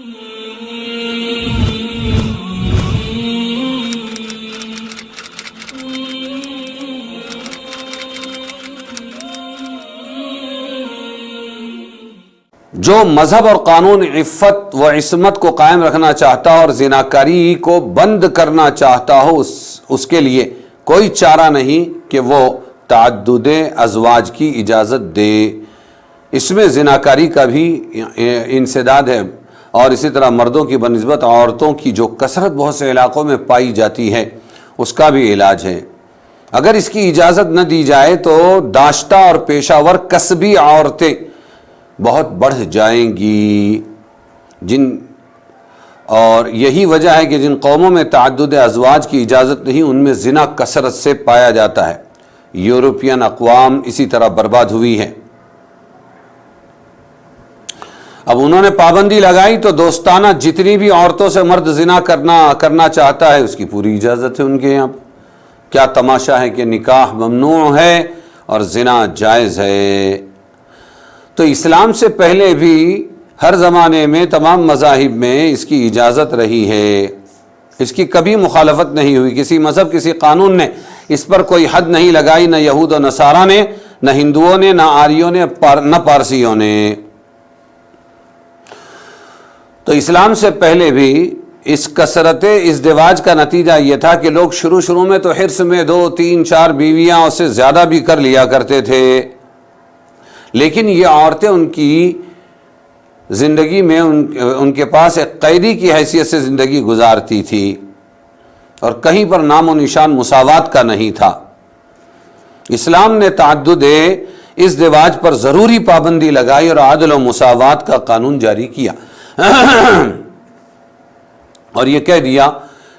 جو مذہب اور قانون عفت و عصمت کو قائم رکھنا چاہتا ہو اور زناکاری کو بند کرنا چاہتا ہو اس کے لیے کوئی چارہ نہیں کہ وہ تعدد ازواج کی اجازت دے۔ اس میں زناکاری کا بھی انسداد ہے، اور اسی طرح مردوں کی بنسبت عورتوں کی جو کثرت بہت سے علاقوں میں پائی جاتی ہے اس کا بھی علاج ہے۔ اگر اس کی اجازت نہ دی جائے تو داشتہ اور پیشہ ور کسبی عورتیں بہت بڑھ جائیں گی، اور یہی وجہ ہے کہ جن قوموں میں تعدد ازواج کی اجازت نہیں ان میں زنا کثرت سے پایا جاتا ہے۔ یورپین اقوام اسی طرح برباد ہوئی ہے۔ اب انہوں نے پابندی لگائی تو دوستانہ جتنی بھی عورتوں سے مرد زنا کرنا چاہتا ہے اس کی پوری اجازت ہے ان کے یہاں۔ کیا تماشا ہے کہ نکاح ممنوع ہے اور زنا جائز ہے۔ تو اسلام سے پہلے بھی ہر زمانے میں تمام مذاہب میں اس کی اجازت رہی ہے، اس کی کبھی مخالفت نہیں ہوئی۔ کسی مذہب کسی قانون نے اس پر کوئی حد نہیں لگائی، نہ یہود و نصارہ نے، نہ ہندوؤں نے، نہ آریوں نے، نہ پارسیوں نے۔ تو اسلام سے پہلے بھی اس کثرت ازدواج کا نتیجہ یہ تھا کہ لوگ شروع میں تو حرص میں 2 3 4 بیویاں اس سے زیادہ بھی کر لیا کرتے تھے، لیکن یہ عورتیں ان کی زندگی میں ان کے پاس ایک قیدی کی حیثیت سے زندگی گزارتی تھی، اور کہیں پر نام و نشان مساوات کا نہیں تھا۔ اسلام نے تعدد ازدواج پر ضروری پابندی لگائی اور عدل و مساوات کا قانون جاری کیا، اور یہ کہہ دیا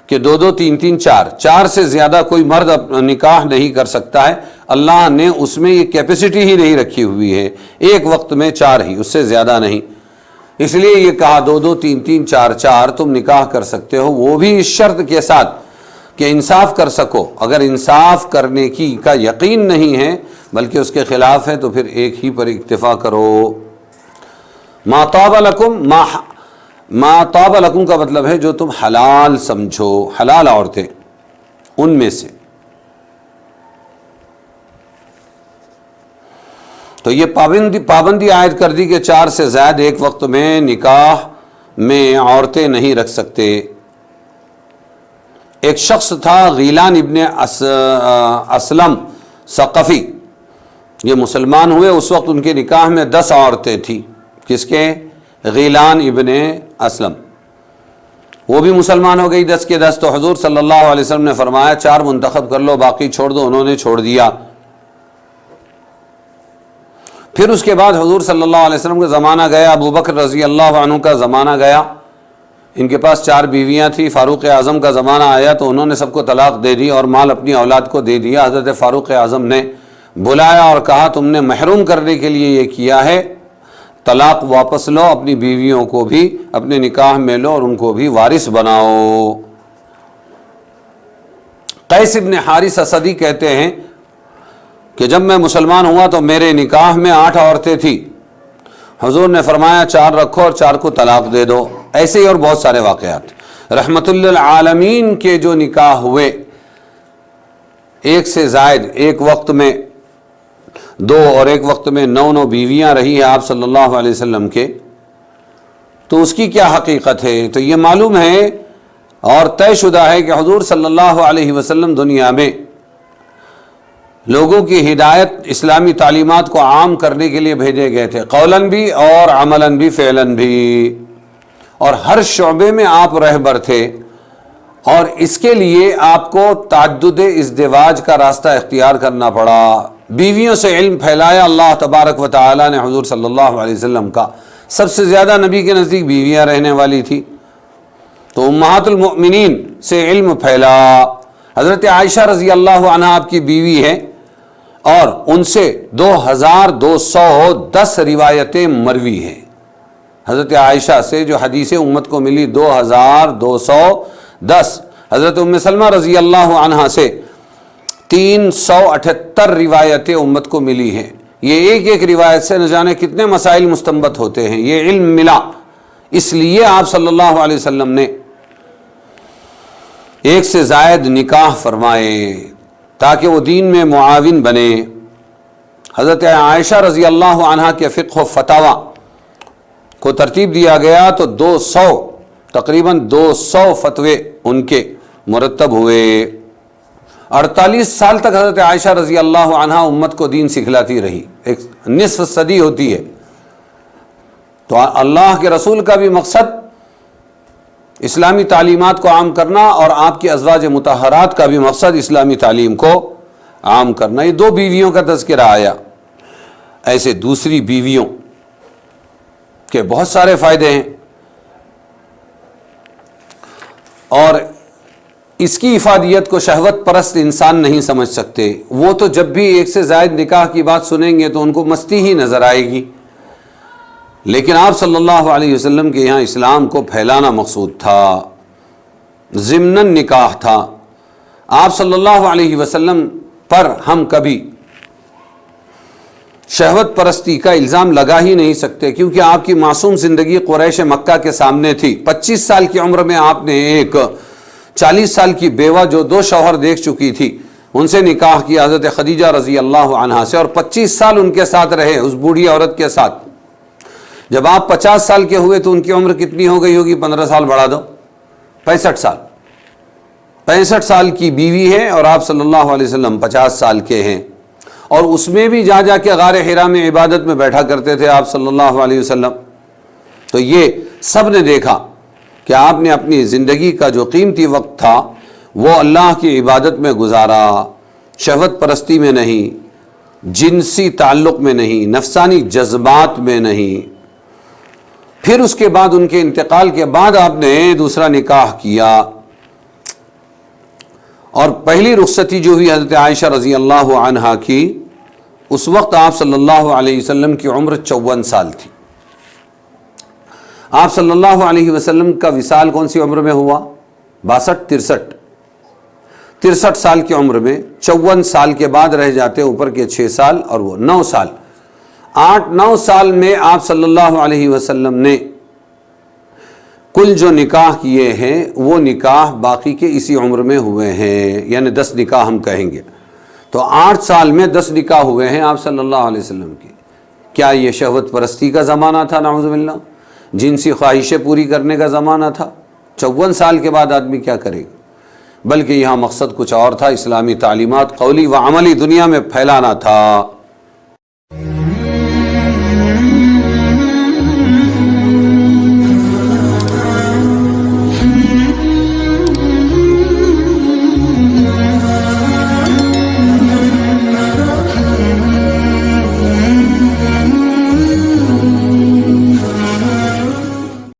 کہ 2 2 3 3 4 سے زیادہ کوئی مرد نکاح نہیں کر سکتا ہے۔ اللہ نے اس میں یہ کیپیسٹی ہی نہیں رکھی ہوئی ہے، ایک وقت میں 4 ہی، اس سے زیادہ نہیں۔ اس لیے یہ کہا 2 2 3 3 4 تم نکاح کر سکتے ہو، وہ بھی اس شرط کے ساتھ کہ انصاف کر سکو۔ اگر انصاف کرنے کا یقین نہیں ہے بلکہ اس کے خلاف ہے تو پھر ایک ہی پر اکتفا کرو۔ ما طاب لکم کا مطلب ہے جو تم حلال سمجھو، حلال عورتیں ان میں سے۔ تو یہ پابندی عائد کر دی کہ 4 سے زائد ایک وقت میں نکاح میں عورتیں نہیں رکھ سکتے۔ ایک شخص تھا غیلان ابن اسلم ثقفی، یہ مسلمان ہوئے، اس وقت ان کے نکاح میں 10 عورتیں تھیں۔ کس کے؟ غیلان ابن اسلم، وہ بھی مسلمان ہو گئی 10 کے 10۔ تو حضور صلی اللہ علیہ وسلم نے فرمایا 4 منتخب کر لو، باقی چھوڑ دو۔ انہوں نے چھوڑ دیا۔ پھر اس کے بعد حضور صلی اللہ علیہ وسلم کا زمانہ گیا، ابو بکر رضی اللہ عنہ کا زمانہ گیا، ان کے پاس 4 بیویاں تھیں۔ فاروق اعظم کا زمانہ آیا تو انہوں نے سب کو طلاق دے دی اور مال اپنی اولاد کو دے دیا۔ حضرت فاروق اعظم نے بلایا اور کہا تم نے محروم کرنے کے لیے یہ کیا ہے، طلاق واپس لو، اپنی بیویوں کو بھی اپنے نکاح میں لو اور ان کو بھی وارث بناؤ۔ قیس ابن حارث اسدی کہتے ہیں کہ جب میں مسلمان ہوا تو میرے نکاح میں 8 عورتیں تھیں، حضور نے فرمایا 4 رکھو اور 4 کو طلاق دے دو۔ ایسے ہی اور بہت سارے واقعات۔ رحمت للعالمین کے جو نکاح ہوئے، ایک سے زائد ایک وقت میں 2 اور ایک وقت میں 9 بیویاں رہی ہیں آپ صلی اللہ علیہ وسلم کے، تو اس کی کیا حقیقت ہے؟ تو یہ معلوم ہے اور طے شدہ ہے کہ حضور صلی اللہ علیہ وسلم دنیا میں لوگوں کی ہدایت، اسلامی تعلیمات کو عام کرنے کے لیے بھیجے گئے تھے، قولاً بھی اور عملاً بھی، فعلاً بھی، اور ہر شعبے میں آپ رہبر تھے، اور اس کے لیے آپ کو تعدد ازدواج کا راستہ اختیار کرنا پڑا۔ بیویوں سے علم پھیلایا اللہ تبارک و تعالی نے حضور صلی اللہ علیہ وسلم کا۔ سب سے زیادہ نبی کے نزدیک بیویاں رہنے والی تھی، تو امہات المؤمنین سے علم پھیلا۔ حضرت عائشہ رضی اللہ عنہ آپ کی بیوی ہے، اور ان سے 2210 روایتیں مروی ہیں۔ حضرت عائشہ سے جو حدیث امت کو ملی 2210، حضرت ام سلمہ رضی اللہ عنہ سے 378 روایتیں امت کو ملی ہیں۔ یہ ایک روایت سے نہ جانے کتنے مسائل مستنبط ہوتے ہیں۔ یہ علم ملا، اس لیے آپ صلی اللہ علیہ وسلم نے ایک سے زائد نکاح فرمائے تاکہ وہ دین میں معاون بنے۔ حضرت عائشہ رضی اللہ عنہا کے فقہ و فتاوی کو ترتیب دیا گیا تو تقریباً 200 فتوے ان کے مرتب ہوئے۔ 48 سال تک حضرت عائشہ رضی اللہ عنہا امت کو دین سکھلاتی رہی، ایک نصف صدی ہوتی ہے۔ تو اللہ کے رسول کا بھی مقصد اسلامی تعلیمات کو عام کرنا، اور آپ کی ازواج مطہرات کا بھی مقصد اسلامی تعلیم کو عام کرنا۔ یہ 2 بیویوں کا تذکرہ آیا، ایسے دوسری بیویوں کے بہت سارے فائدے ہیں، اور اس کی افادیت کو شہوت پرست انسان نہیں سمجھ سکتے۔ وہ تو جب بھی ایک سے زائد نکاح کی بات سنیں گے تو ان کو مستی ہی نظر آئے گی، لیکن آپ صلی اللہ علیہ وسلم کے یہاں اسلام کو پھیلانا مقصود تھا، ضمناً نکاح تھا۔ آپ صلی اللہ علیہ وسلم پر ہم کبھی شہوت پرستی کا الزام لگا ہی نہیں سکتے، کیونکہ آپ کی معصوم زندگی قریش مکہ کے سامنے تھی۔ 25 سال کی عمر میں آپ نے ایک 40 سال کی بیوہ جو 2 شوہر دیکھ چکی تھی ان سے نکاح کیا، حضرت خدیجہ رضی اللہ عنہا سے، اور 25 سال ان کے ساتھ رہے، اس بوڑھی عورت کے ساتھ۔ جب آپ 50 سال کے ہوئے تو ان کی عمر کتنی ہو گئی ہوگی؟ 15 سال بڑھا دو، 65 سال۔ 65 سال کی بیوی ہے اور آپ صلی اللہ علیہ وسلم 50 سال کے ہیں، اور اس میں بھی جا کے غار حرا میں عبادت میں بیٹھا کرتے تھے آپ صلی اللہ علیہ وسلم۔ تو یہ سب نے دیکھا کہ آپ نے اپنی زندگی کا جو قیمتی وقت تھا وہ اللہ کی عبادت میں گزارا، شہوت پرستی میں نہیں، جنسی تعلق میں نہیں، نفسانی جذبات میں نہیں۔ پھر اس کے بعد ان کے انتقال کے بعد آپ نے دوسرا نکاح کیا، اور پہلی رخصتی جو ہوئی حضرت عائشہ رضی اللہ عنہا کی، اس وقت آپ صلی اللہ علیہ وسلم کی عمر 54 سال تھی۔ آپ صلی اللہ علیہ وسلم کا وصال کون سی عمر میں ہوا؟ 63 سال کی عمر میں، 54 سال کے بعد رہ جاتے اوپر کے 6 سال، اور وہ 9 سال، 8-9 سال میں آپ صلی اللہ علیہ وسلم نے کل جو نکاح کیے ہیں وہ نکاح باقی کے اسی عمر میں ہوئے ہیں، یعنی 10 نکاح ہم کہیں گے، تو 8 سال میں 10 نکاح ہوئے ہیں آپ صلی اللہ علیہ وسلم کی۔ کیا یہ شہوت پرستی کا زمانہ تھا؟ نعوذ باللہ، جنسی خواہشیں پوری کرنے کا زمانہ تھا؟ 54 سال کے بعد آدمی کیا کرے گا؟ بلکہ یہاں مقصد کچھ اور تھا، اسلامی تعلیمات قولی و عملی دنیا میں پھیلانا تھا۔